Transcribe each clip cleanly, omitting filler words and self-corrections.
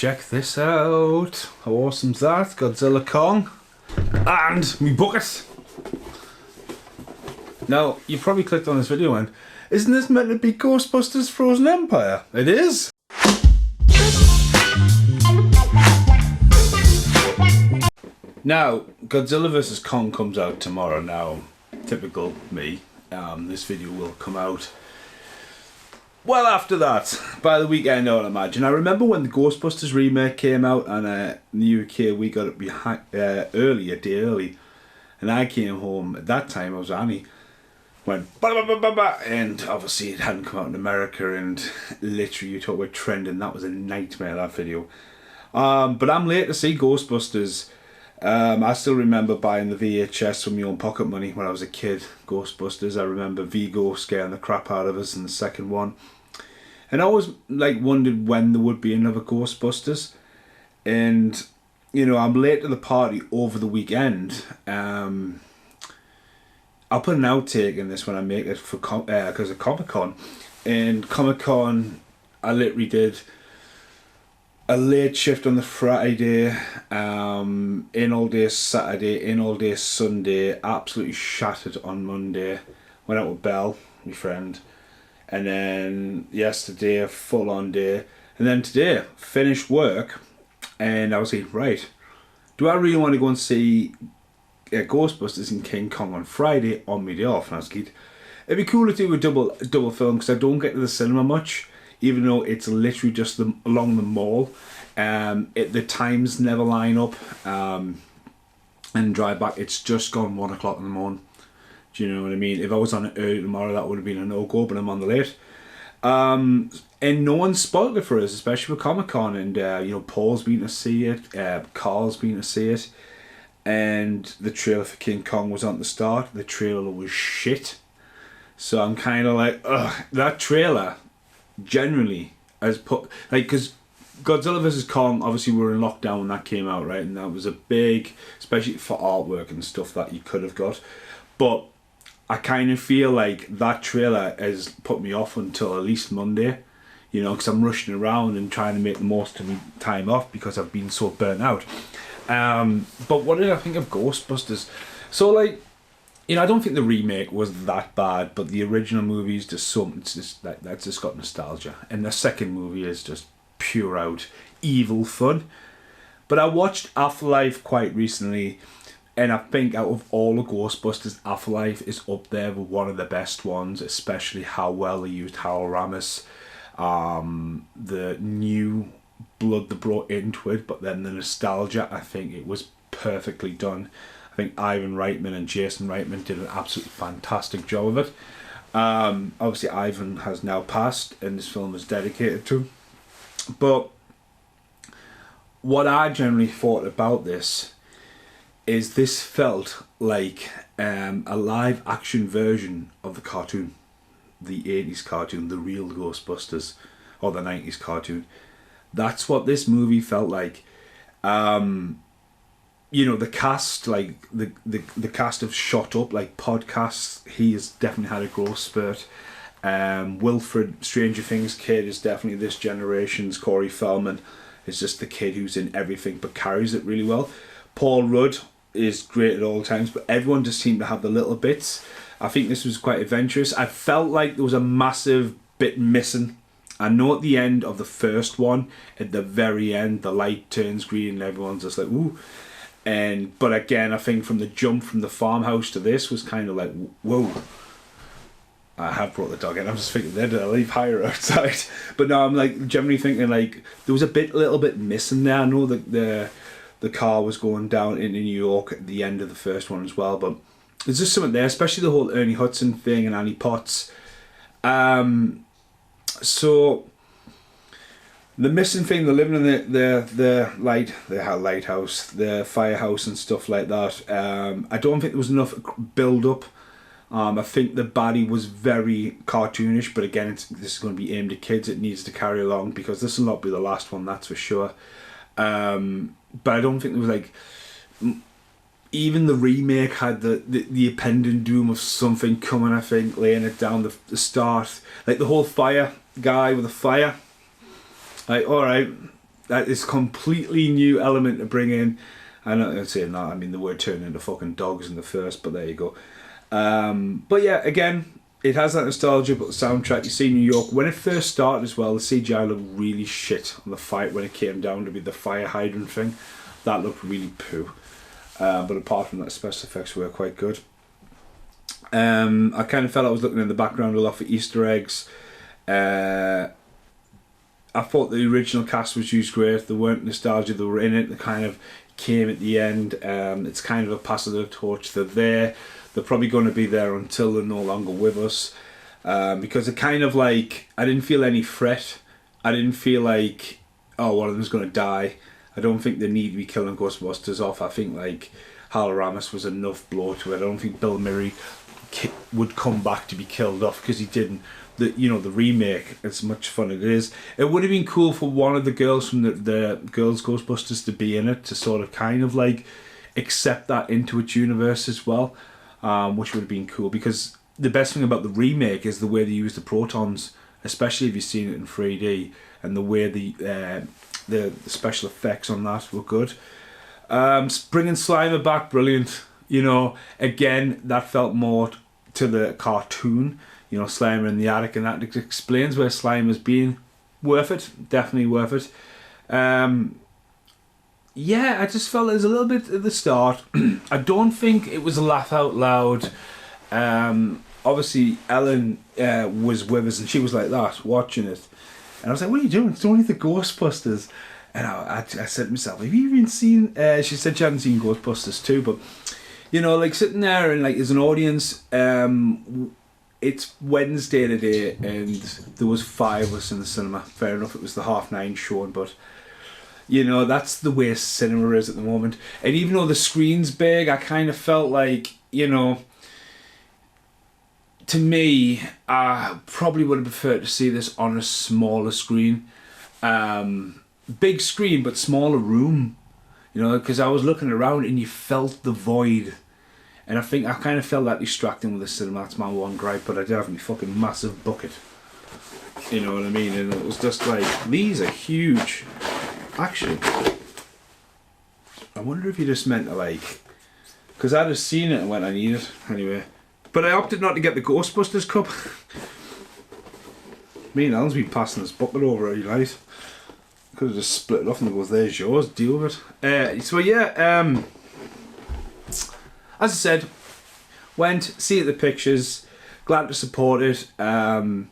check this out. How awesome's that? Godzilla Kong. And me bucket. Now, you probably clicked on this video and, isn't this meant to be Ghostbusters Frozen Empire? It is. Now, Godzilla vs. Kong comes out tomorrow. Now, typical me, this video will come out well after that, by the weekend I would imagine. I remember when the Ghostbusters remake came out, and in the UK we got it early, a day early, and I came home, at that time I was Annie, went bah, bah, bah, bah, bah, and obviously it hadn't come out in America, and literally you talk about trending, that was a nightmare, that video. But I'm late to see Ghostbusters. I still remember buying the VHS from my own pocket money when I was a kid. Ghostbusters. I remember Vigo scaring the crap out of us in the second one, and I always wondered when there would be another Ghostbusters. And you know, I'm late to the party over the weekend. I'll put an outtake in this when I make it for because of Comic-Con. And Comic-Con, I literally did a late shift on the Friday, in all day Saturday, in all day Sunday, absolutely shattered on Monday, went out with Belle, my friend, and then yesterday a full on day, and then today finished work, and I was like, right, do I really want to go and see Ghostbusters and King Kong on Friday on my day off? And I was like, it'd be cool to do a double film, because I don't get to the cinema much, even though it's literally just along the mall. The times never line up, and drive back, it's just gone 1 o'clock in the morning. Do you know what I mean? If I was on it early tomorrow, that would have been a no-go, but I'm on the late. And no one spoiled it for us, especially with Comic-Con, and you know, Paul's been to see it, Carl's been to see it, and the trailer for King Kong was on the start. The trailer was shit. So I'm kind of like, ugh, that trailer generally has put, because Godzilla vs. Kong, obviously we were in lockdown when that came out, right, and that was a big, especially for artwork and stuff that you could have got, but I kind of feel like that trailer has put me off until at least Monday, you know, because I'm rushing around and trying to make the most of my time off because I've been so burnt out. But what did I think of Ghostbusters? So you know, I don't think the remake was that bad, but the original movie is just something. It's just that's just got nostalgia, and the second movie is just pure out evil fun. But I watched Afterlife quite recently, and I think out of all the Ghostbusters, Afterlife is up there with one of the best ones, especially how well they used Harold Ramis, the new blood they brought into it, but then the nostalgia. I think it was perfectly done. I think Ivan Reitman and Jason Reitman did an absolutely fantastic job of it. Obviously Ivan has now passed and this film is dedicated to him. But what I generally thought about this is this felt like a live action version of the cartoon. The 80s cartoon, the real Ghostbusters, or the 90s cartoon. That's what this movie felt like. You know, the cast, like the cast have shot up like podcasts. He has definitely had a growth spurt. Wilfred, Stranger Things kid, is definitely this generation's Corey Feldman. Is just the kid who's in everything but carries it really well. Paul Rudd is great at all times, but everyone just seemed to have the little bits. I think this was quite adventurous. I felt like there was a massive bit missing. I know at the end of the first one, at the very end, the light turns green and everyone's just like, ooh. But again, I think from the jump from the farmhouse to this was kind of like, whoa. I have brought the dog in. I'm just thinking, did I leave Hire outside? But no, I'm like generally thinking like there was a little bit missing there. I know that the car was going down into New York at the end of the first one as well, but there's just something there, especially the whole Ernie Hudson thing and Annie Potts. So the missing thing, the living in the lighthouse, the firehouse and stuff like that. I don't think there was enough build up. I think the baddie was very cartoonish, but again, this is going to be aimed at kids. It needs to carry along because this will not be the last one, that's for sure. But I don't think there was even the remake had the impending doom of something coming. I think laying it down the start, like the whole fire guy with the fire. Like, all right, that is completely new element to bring in. I'm not saying that, I mean, they were turning into fucking dogs in the first, but there you go. But yeah, again, it has that nostalgia, but the soundtrack, you see New York, when it first started as well, the CGI looked really shit on the fight when it came down to be the fire hydrant thing. That looked really poo. But apart from that, special effects were quite good. I kind of felt I was looking in the background a lot for Easter eggs. I thought the original cast was used great. They weren't nostalgia, they were in it. They kind of came at the end. It's kind of a passing of the torch. They're there. They're probably going to be there until they're no longer with us. Because it kind of like, I didn't feel any threat. I didn't feel like, oh, one of them's going to die. I don't think they need to be killing Ghostbusters off. I think like Hal Ramis was enough blow to it. I don't think Bill Murray would come back to be killed off, because he didn't. The remake, as much fun it is, it would have been cool for one of the girls from the girls Ghostbusters to be in it, to sort of kind of like accept that into its universe as well, which would have been cool, because the best thing about the remake is the way they use the protons, especially if you've seen it in 3D, and the way the special effects on that were good. Bringing Slimer back, brilliant. Again, that felt more to the cartoon. Slimer in the attic, and that explains where Slimer's been. Worth it, definitely worth it. Yeah, I just felt it was a little bit at the start. I don't think it was a laugh out loud. Obviously, Ellen was with us, and she was like that, watching it. And I was like, what are you doing? It's only the Ghostbusters. And I said to myself, have you even seen... she said she hadn't seen Ghostbusters too, but... like sitting there and like as an audience... it's Wednesday today, and there was 5 of us in the cinema. Fair enough, it was the 9:30 showing, but... that's the way cinema is at the moment. And even though the screen's big, I kind of felt like, to me, I probably would have preferred to see this on a smaller screen. Big screen, but smaller room. Because I was looking around and you felt the void. And I think I kind of felt that distracting with the cinema. That's my one gripe, but I did have my fucking massive bucket. You know what I mean? And it was just like, these are huge. Actually, I wonder if you just meant to like... Because I just seen it and went, I need it. Anyway. But I opted not to get the Ghostbusters cup. Me and Alan's been passing this bucket over every night. Could have just split it off and goes, there's yours, deal with it. So yeah, as I said, went, see the pictures, glad to support it. Some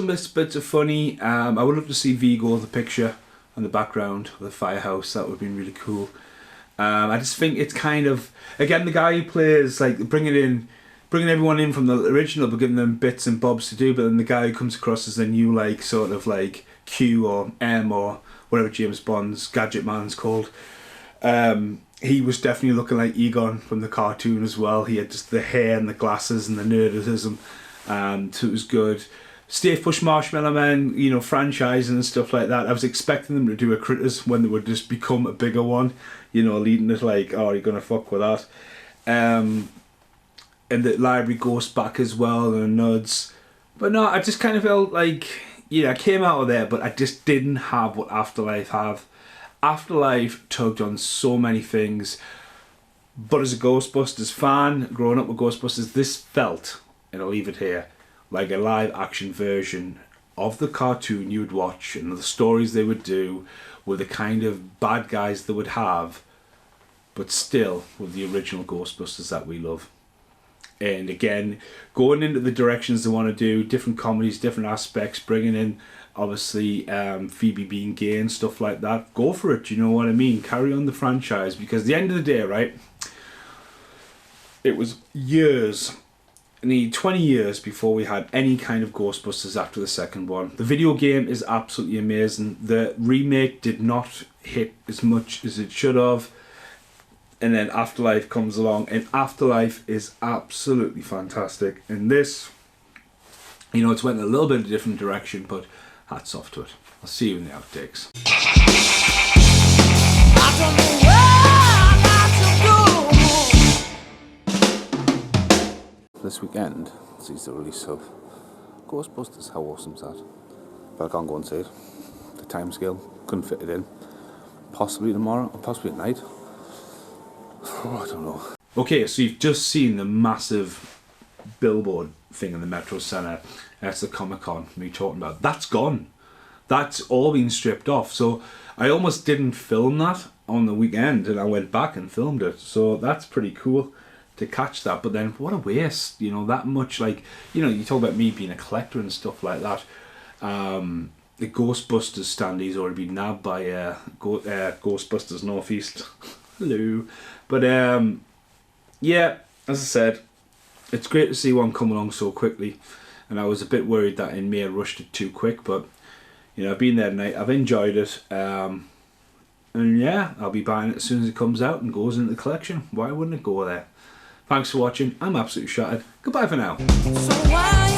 bits are funny. I would love to see Vigo, the picture on the background of the firehouse. That would have been really cool. I just think it's kind of, again, the guy who plays, like, bringing everyone in from the original, but giving them bits and bobs to do, but then the guy who comes across as the new, like, sort of like Q or M or whatever James Bond's Gadget Man's called. He was definitely looking like Egon from the cartoon as well. He had just the hair and the glasses and the nerdism, so it was good. Stave Push Marshmallow Man, franchising and stuff like that. I was expecting them to do a Critters when they would just become a bigger one, leading it like, oh, you're gonna fuck with that. And the library Ghost back as well, and Nuds. But no, I just kind of felt like, I came out of there, but I just didn't have what Afterlife have. Afterlife tugged on so many things, but as a Ghostbusters fan, growing up with Ghostbusters, this felt, and I'll leave it here, like a live action version of the cartoon you would watch and the stories they would do with the kind of bad guys they would have, but still with the original Ghostbusters that we love. And again, going into the directions they want to do, different comedies, different aspects, bringing in obviously Phoebe being gay and stuff like that, go for it, you know what I mean? Carry on the franchise, because at the end of the day, right, it was years, nearly 20 years before we had any kind of Ghostbusters after the second one. The video game is absolutely amazing. The remake did not hit as much as it should have. And then Afterlife comes along, and Afterlife is absolutely fantastic. And this, it's went in a little bit of a different direction, but hats off to it. I'll see you in the outtakes. I don't know where I got to go. This weekend sees the release of Ghostbusters. How awesome is that? But I can't go and see it. the time scale. Couldn't fit it in. Possibly tomorrow, or possibly at night. Oh, I don't know. Okay, so you've just seen the massive billboard thing in the Metro Centre. That's the Comic-Con me talking about. That's gone. That's all been stripped off. So I almost didn't film that on the weekend, and I went back and filmed it. So that's pretty cool to catch that. But then what a waste, you know, that much. Like, you know, you talk about me being a collector and stuff like that. The Ghostbusters standee's already been nabbed by Ghostbusters Northeast. Hello. But yeah, as I said, it's great to see one come along so quickly, and I was a bit worried that in May I rushed it too quick, but you know, I've been there tonight, I've enjoyed it, and yeah, I'll be buying it as soon as it comes out and goes into the collection. Why wouldn't it go there? Thanks for watching. I'm absolutely shattered. Goodbye for now. So why